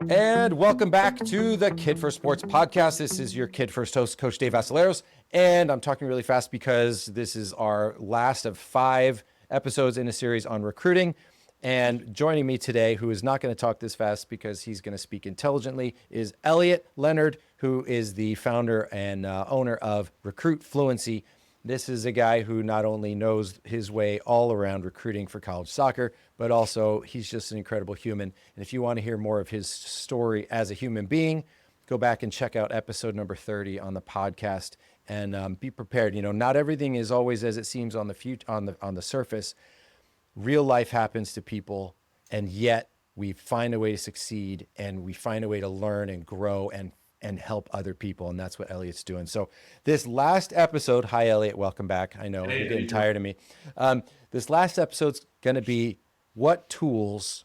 And welcome back to the Kid First Sports Podcast. This is your Kid First host, Coach Dave Vassilaros. And I'm talking really fast because this is our last of 5 episodes in a series on recruiting. And joining me today, who is not going to talk this fast because he's going to speak intelligently, is Elliot Leonard, who is the founder and owner of Recruit Fluency. This is a guy who not only knows his way all around recruiting for college soccer, but also he's just an incredible human. And if you want to hear more of his story as a human being, go back and check out episode number 30 on the podcast and be prepared. You know, not everything is always as it seems on the surface. Real life happens to people, and yet we find a way to succeed, and we find a way to learn and grow and help other people. And that's what Elliot's doing. So this last episode, hi, Elliot, welcome back. I know you're getting tired of me. This last episode's going to be, what tools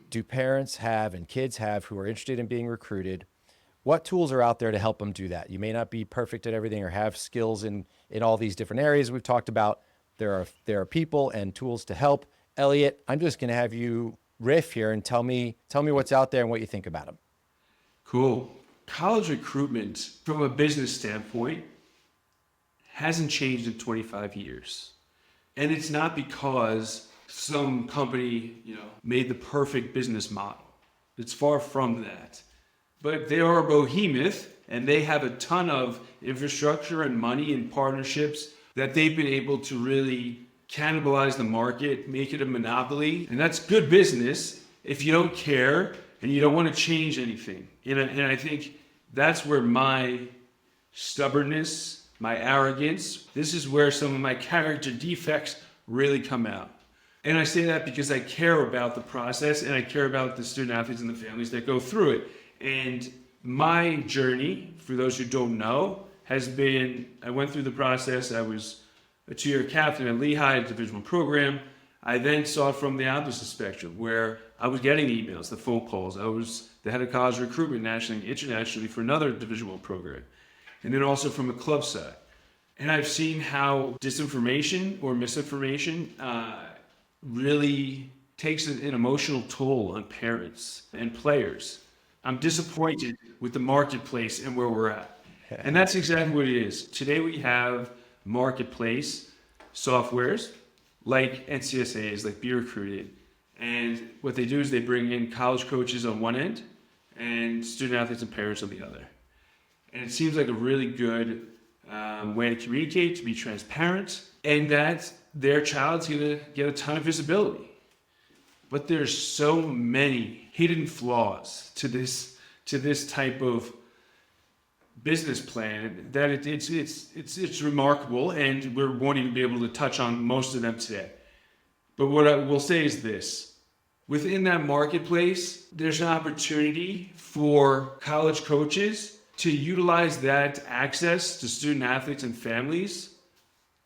do parents have and kids have who are interested in being recruited? What tools are out there to help them do that? You may not be perfect at everything or have skills in all these different areas we've talked about. There are people and tools to help. Elliot, I'm just going to have you riff here and tell me what's out there and what you think about them. Cool. College recruitment, from a business standpoint, hasn't changed in 25 years. And it's not because some company, made the perfect business model. It's far from that. But they are a behemoth, and they have a ton of infrastructure and money and partnerships that they've been able to really cannibalize the market, make it a monopoly. And that's good business if you don't care and you don't want to change anything. And I think that's where my stubbornness, my arrogance, this is where some of my character defects really come out. And I say that because I care about the process and I care about the student athletes and the families that go through it. And my journey, for those who don't know, has been, I went through the process. I was a 2-year captain at Lehigh, a Division I program. I then saw it from the opposite spectrum, where I was getting emails, the phone calls. I was the head of college recruitment nationally and internationally for another Division I program. And then also from the club side. And I've seen how disinformation or misinformation really takes an emotional toll on parents and players. I'm disappointed with the marketplace and where we're at. And that's exactly what it is. Today we have marketplace softwares like NCSAs, like Be Recruited. And what they do is they bring in college coaches on one end and student athletes and parents on the other. And it seems like a really good way to communicate, to be transparent, and that their child's gonna get a ton of visibility. But there's so many hidden flaws to this type of business plan that it's remarkable, and we won't even be able to touch on most of them today. But what I will say is this: within that marketplace, there's an opportunity for college coaches to utilize that access to student athletes and families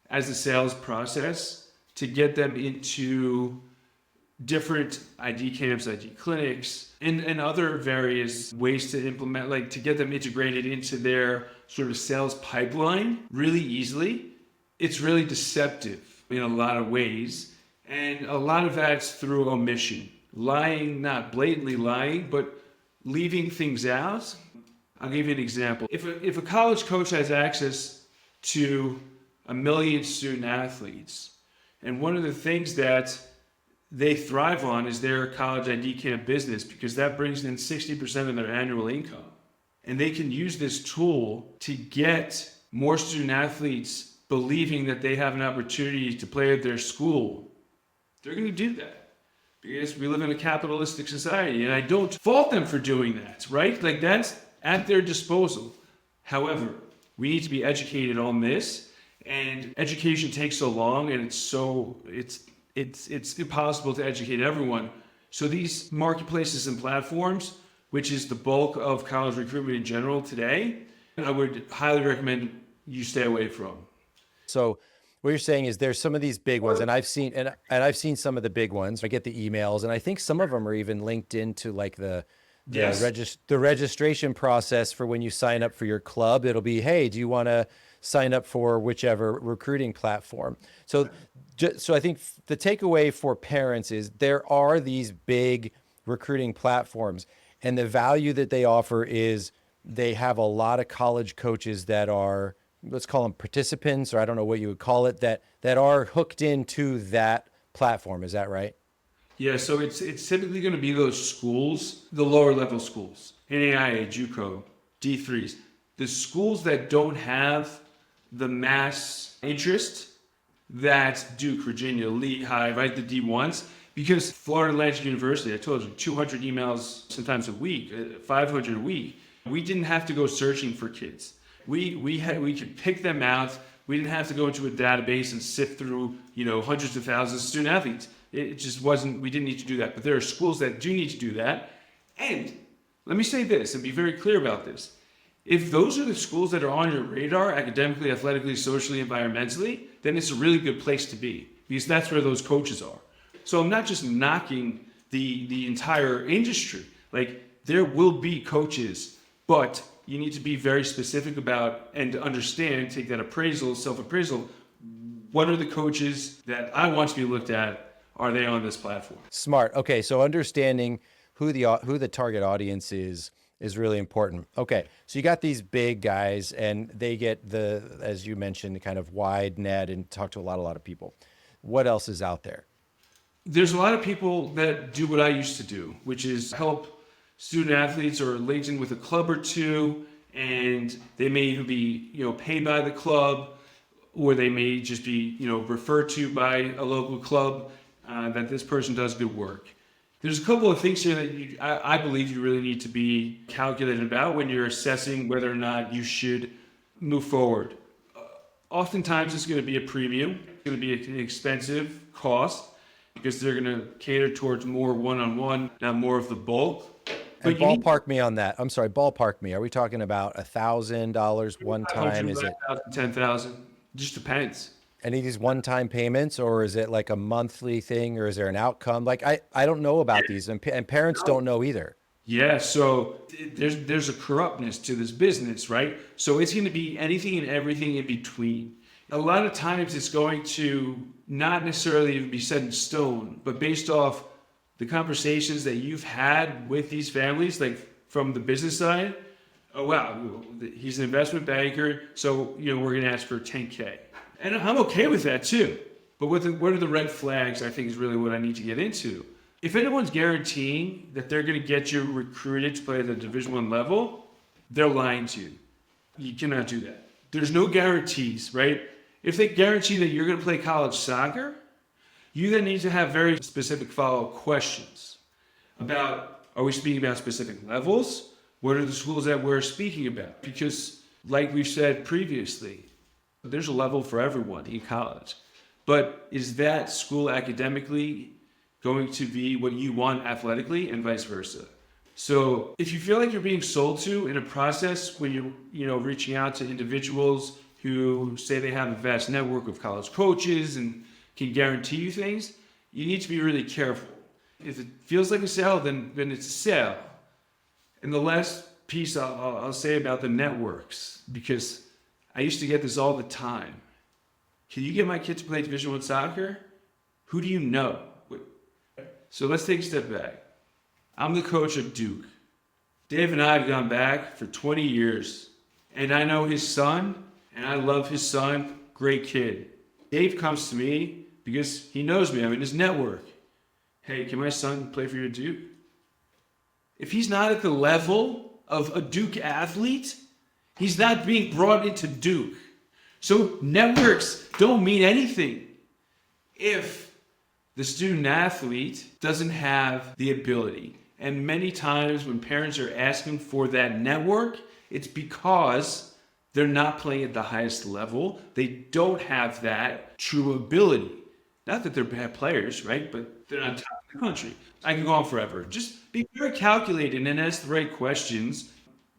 as a sales process to get them into different ID camps, ID clinics, and other various ways to implement, like to get them integrated into their sort of sales pipeline really easily. It's really deceptive in a lot of ways. And a lot of that's through omission. Lying, not blatantly lying, but leaving things out. I'll give you an example. If a college coach has access to 1 million student athletes, and one of the things that they thrive on is their college ID camp business, because that brings in 60% of their annual income. And they can use this tool to get more student athletes believing that they have an opportunity to play at their school. They're going to do that because we live in a capitalistic society, and I don't fault them for doing that, right? Like, that's at their disposal. However, we need to be educated on this, and education takes so long, and it's impossible to educate everyone. So these marketplaces and platforms, which is the bulk of college recruitment in general today, I would highly recommend you stay away from. So what you're saying is there's some of these big ones, and I've seen some of the big ones. I get the emails, and I think some of them are even linked into like the registration process for when you sign up for your club. It'll be, hey, do you want to sign up for whichever recruiting platform? So I think the takeaway for parents is there are these big recruiting platforms, And the value that they offer is they have a lot of college coaches that are, let's call them participants, or I don't know what you would call it, that are hooked into that platform. Is that right? Yeah, so it's typically going to be those schools, the lower level schools, NAIA, JUCO, D3s, the schools that don't have the mass interest that Duke, Virginia, Lehigh, right, the D1s, because Florida Atlantic University, I told you, 200 emails sometimes a week, 500 a week. We didn't have to go searching for kids. We could pick them out. We didn't have to go into a database and sift through, hundreds of thousands of student athletes. It just wasn't, we didn't need to do that. But there are schools that do need to do that. And let me say this and be very clear about this. If those are the schools that are on your radar, academically, athletically, socially, environmentally, then it's a really good place to be, because that's where those coaches are. So I'm not just knocking the entire industry. Like, there will be coaches, but you need to be very specific about and understand, take that appraisal, self-appraisal. What are the coaches that I want to be looked at? Are they on this platform? Smart. Okay, so understanding who the target audience is really important. Okay, so you got these big guys, and they get as you mentioned, the kind of wide net and talk to a lot of people. What else is out there? There's a lot of people that do what I used to do, which is help student athletes or linked in with a club or two, and they may even be, paid by the club, or they may just be, referred to by a local club that this person does good work. There's a couple of things here that I believe you really need to be calculated about when you're assessing whether or not you should move forward. Oftentimes it's going to be a premium, it's going to be an expensive cost, because they're going to cater towards more one-on-one, not more of the bulk. And ballpark me on that. I'm sorry, ballpark me. Are we talking about $1,000 one time? Is it 10,000? Just depends. Any of these one-time payments, or is it like a monthly thing, or is there an outcome? Like I don't know about these, and parents don't know either. Yeah, so there's a corruptness to this business, right? So it's going to be anything and everything in between. A lot of times it's going to not necessarily even be set in stone, but based off the conversations that you've had with these families, like from the business side. Oh, wow, he's an investment banker, so we're going to ask for 10K. And I'm okay with that too. But what are the red flags, I think, is really what I need to get into. If anyone's guaranteeing that they're going to get you recruited to play at the Division I level, they're lying to you. You cannot do that. There's no guarantees, right? If they guarantee that you're going to play college soccer, you then need to have very specific follow-up questions about, are we speaking about specific levels? What are the schools that we're speaking about? Because like we've said previously, there's a level for everyone in college. But is that school academically going to be what you want athletically, and vice versa? So if you feel like you're being sold to in a process when you're reaching out to individuals who say they have a vast network of college coaches and can guarantee you things, you need to be really careful. If it feels like a sale, then it's a sale. And the last piece I'll say about the networks, because I used to get this all the time. Can you get my kid to play Division I soccer? Who do you know? So let's take a step back. I'm the coach of Duke. Dave and I have gone back for 20 years, and I know his son, and I love his son. Great kid. Dave comes to me because he knows me. I'm in his network. Hey, can my son play for your Duke? If he's not at the level of a Duke athlete, he's not being brought into Duke. So networks don't mean anything if the student athlete doesn't have the ability. And many times when parents are asking for that network, it's because they're not playing at the highest level. They don't have that true ability. Not that they're bad players, right? But they're not top of the country. I can go on forever. Just be very calculated and ask the right questions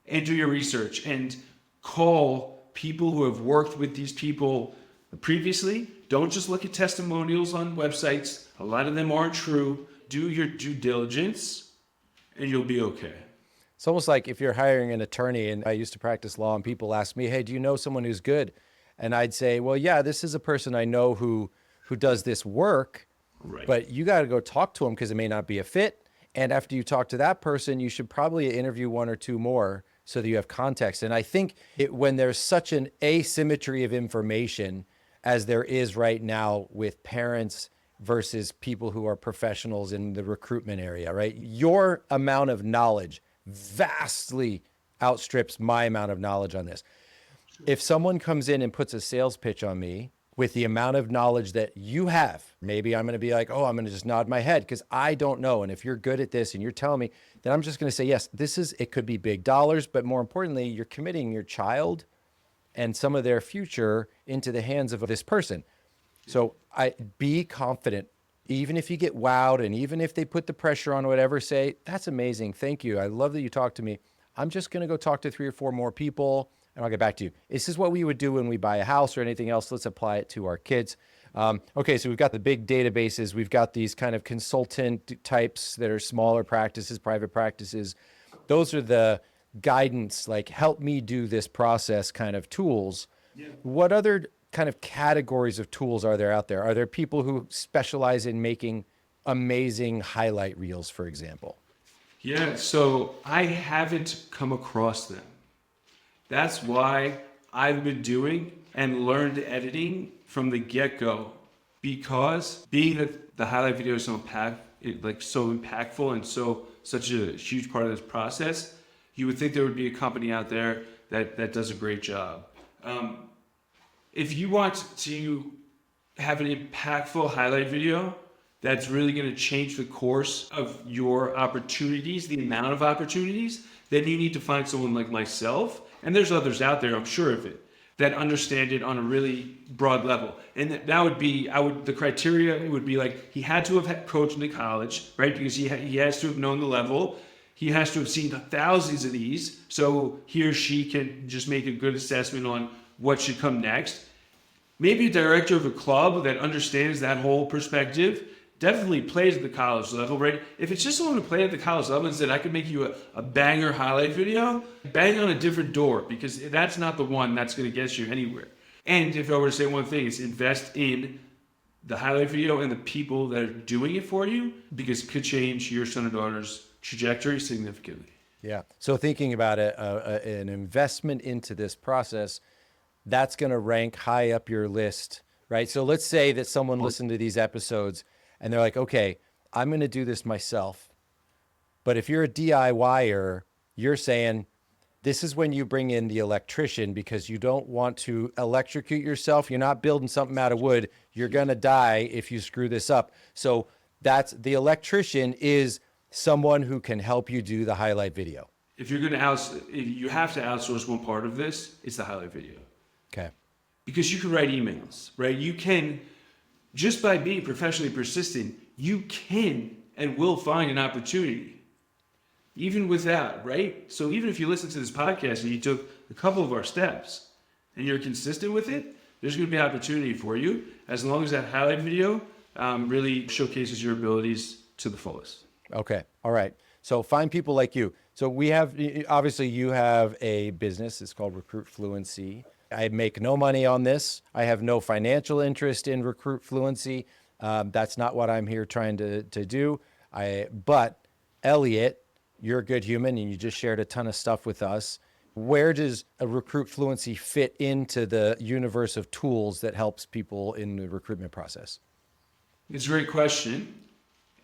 and do your research and call people who have worked with these people previously. Don't just look at testimonials on websites. A lot of them aren't true. Do your due diligence and you'll be okay. It's almost like if you're hiring an attorney, and I used to practice law, and people ask me, hey, do you know someone who's good? And I'd say, well, yeah, this is a person I know who does this work, Right. but you got to go talk to him because it may not be a fit. And after you talk to that person, you should probably interview one or two more so that you have context. And I think when there's such an asymmetry of information as there is right now with parents versus people who are professionals in the recruitment area, right? Your amount of knowledge vastly outstrips my amount of knowledge on this. If someone comes in and puts a sales pitch on me with the amount of knowledge that you have, maybe I'm going to be like, oh, I'm going to just nod my head because I don't know. And if you're good at this and you're telling me, then I'm just going to say, yes, it could be big dollars, but more importantly, you're committing your child and some of their future into the hands of this person. So be confident, even if you get wowed and even if they put the pressure on, whatever, say, that's amazing. Thank you. I love that you talked to me. I'm just going to go talk to 3 or 4 more people and I'll get back to you. This is what we would do when we buy a house or anything else. Let's apply it to our kids. Okay, so we've got the big databases. We've got these kind of consultant types that are smaller practices, private practices. Those are the guidance, like help me do this process kind of tools. Yeah. What other kind of categories of tools are there out there? Are there people who specialize in making amazing highlight reels, for example? Yeah, so I haven't come across them. That's why I've been doing and learned editing from the get-go, because being that the highlight video is so impactful and such a huge part of this process, you would think there would be a company out there that does a great job. If you want to have an impactful highlight video that's really going to change the course of your opportunities, the amount of opportunities, then you need to find someone like myself, and there's others out there, I'm sure of it, that understand it on a really broad level. And that would be, the criteria would be like, he had to have coached in college, right? Because he has to have known the level. He has to have seen thousands of these, so he or she can just make a good assessment on what should come next. Maybe a director of a club that understands that whole perspective definitely plays at the college level, right? If it's just someone who played at the college level and said, I could make you a banger highlight video, bang on a different door, because that's not the one that's going to get you anywhere. And if I were to say one thing, it's invest in the highlight video and the people that are doing it for you, because it could change your son or daughter's trajectory significantly. Yeah. So thinking about it, an investment into this process, that's going to rank high up your list, right? So let's say that someone listened to these episodes and they're like, okay, I'm going to do this myself. But if you're a DIYer, you're saying this is when you bring in the electrician because you don't want to electrocute yourself. You're not building something out of wood. You're going to die if you screw this up. So that's the electrician is someone who can help you do the highlight video. If you're going to you have to outsource one part of this, it's the highlight video. Okay. Because you can write emails, right? You can, just by being professionally persistent, you can and will find an opportunity. Even without, right? So even if you listen to this podcast and you took a couple of our steps and you're consistent with it, there's going to be opportunity for you as long as that highlight video really showcases your abilities to the fullest. Okay. All right. So find people like you. So obviously you have a business. It's called Recruit Fluency. I make no money on this. I have no financial interest in Recruit Fluency. That's not what I'm here trying to do. But Elliot, you're a good human and you just shared a ton of stuff with us. Where does a Recruit Fluency fit into the universe of tools that helps people in the recruitment process? It's a great question.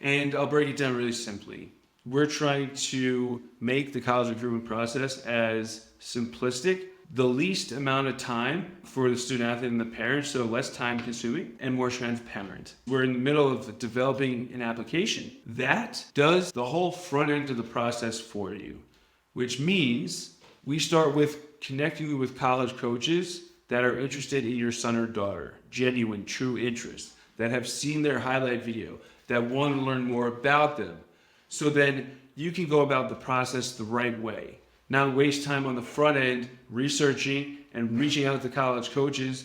And I'll break it down really simply. We're trying to make the college recruitment process as simplistic, the least amount of time for the student athlete and the parents, so less time consuming and more transparent. We're in the middle of developing an application that does the whole front end of the process for you, which means we start with connecting you with college coaches that are interested in your son or daughter, genuine, true interest, that have seen their highlight video, that want to learn more about them. So then you can go about the process the right way. Not waste time on the front end researching and reaching out to college coaches,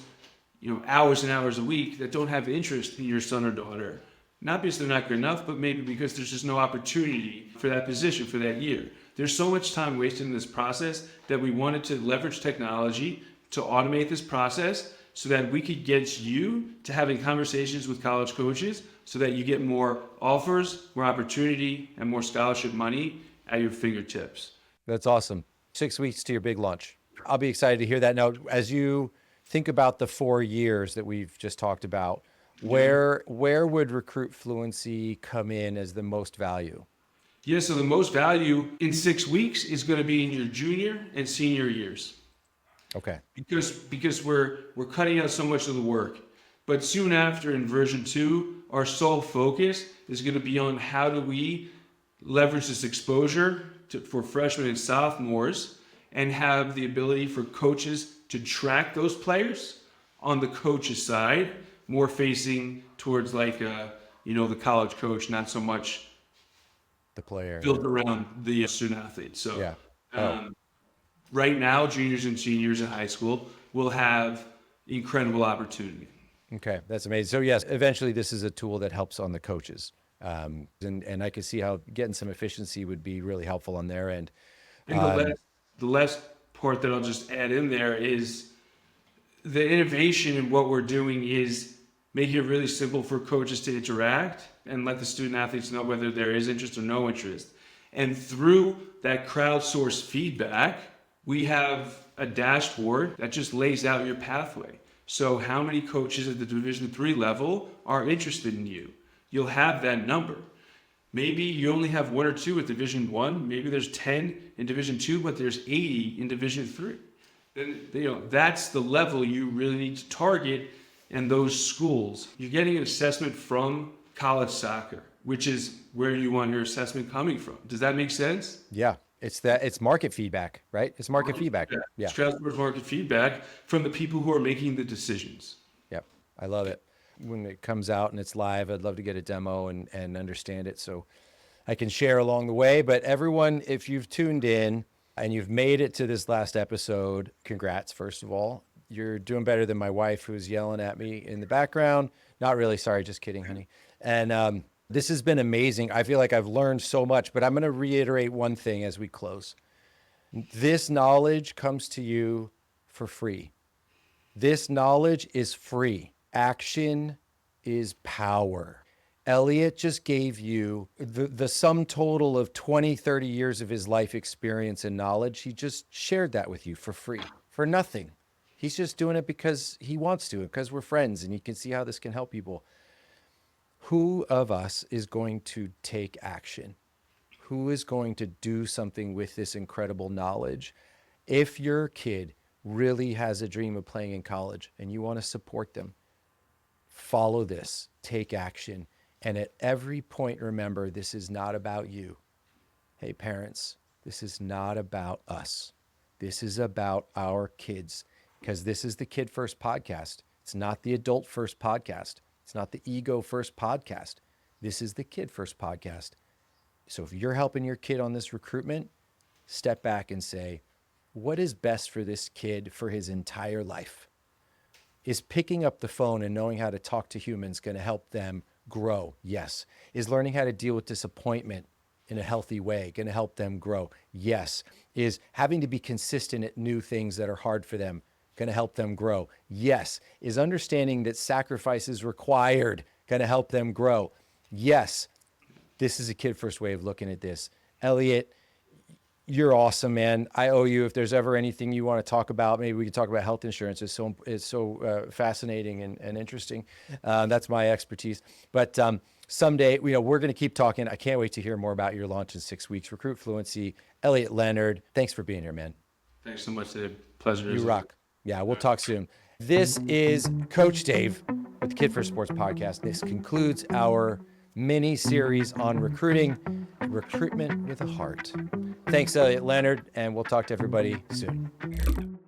hours and hours a week that don't have interest in your son or daughter. Not because they're not good enough, but maybe because there's just no opportunity for that position for that year. There's so much time wasted in this process that we wanted to leverage technology to automate this process so that we could get you to having conversations with college coaches so that you get more offers, more opportunity, and more scholarship money at your fingertips. That's awesome. 6 weeks to your big launch. I'll be excited to hear that. Now, as you think about the 4 years that we've just talked about, where would Recruit Fluency come in as the most value? Yeah, so the most value in 6 weeks is going to be in your junior and senior years. Okay. Because we're cutting out so much of the work. But soon after, in version 2, our sole focus is going to be on how do we leverage this exposure for freshmen and sophomores and have the ability for coaches to track those players on the coach's side, more facing towards like the college coach, not so much The player. built around the student athlete. So Yeah. right now, juniors and seniors in high school will have incredible opportunity. Okay, that's amazing. So yes, eventually this is a tool that helps on the coaches. And I can see how getting some efficiency would be really helpful on their end. And the last part that I'll just add in there is the innovation in what we're doing is making it really simple for coaches to interact and let the student athletes know whether there is interest or no interest. And through that crowdsourced feedback, we have a dashboard that just lays out your pathway. So how many coaches at the Division III level are interested in you? You'll have that number. Maybe you only have 1 or 2 at Division I. Maybe there's 10 in Division II, but there's 80 in Division III. Then that's the level you really need to target in those schools. You're getting an assessment from college soccer, which is where you want your assessment coming from. Does that make sense? Yeah, it's market feedback, right? It's market feedback. Yeah. Strasbourg's market feedback from the people who are making the decisions. Yep. I love it. When it comes out and it's live, I'd love to get a demo and understand it so I can share along the way. But everyone, if you've tuned in and you've made it to this last episode, congrats, first of all. You're doing better than my wife, who's yelling at me in the background. Not really. Sorry. Just kidding, honey. And this has been amazing. I feel like I've learned so much, but I'm going to reiterate one thing as we close. This knowledge comes to you for free. This knowledge is free. Action is power. Elliot just gave you the sum total of 20, 30 years of his life experience and knowledge. He just shared that with you for free, for nothing. He's just doing it because he wants to, because we're friends and you can see how this can help people. Who of us is going to take action? Who is going to do something with this incredible knowledge? If your kid really has a dream of playing in college and you want to support them, follow this, take action. And at every point, remember, this is not about you. Hey, parents, this is not about us. This is about our kids, because this is the Kid First podcast. It's not the Adult First podcast. It's not the Ego First podcast. This is the Kid First podcast. So if you're helping your kid on this recruitment, step back and say, what is best for this kid for his entire life? Is picking up the phone and knowing how to talk to humans going to help them grow? Yes. Is learning how to deal with disappointment in a healthy way going to help them grow? Yes. Is having to be consistent at new things that are hard for them going to help them grow? Yes. Is understanding that sacrifice is required going to help them grow? Yes. This is a Kid First way of looking at this. Elliot, you're awesome, man. I owe you. If there's ever anything you want to talk about, maybe we can talk about health insurance. It's so fascinating and interesting. That's my expertise. But someday, we're going to keep talking. I can't wait to hear more about your launch in 6 weeks. Recruit Fluency. Elliot Leonard, thanks for being here, man. Thanks so much, Dave. Pleasure. You rock. Yeah, we'll talk soon. This is Coach Dave with the Kid First Sports Podcast. This concludes our mini series on recruiting, recruitment with a heart. Thanks, Elliot Leonard, and we'll talk to everybody soon.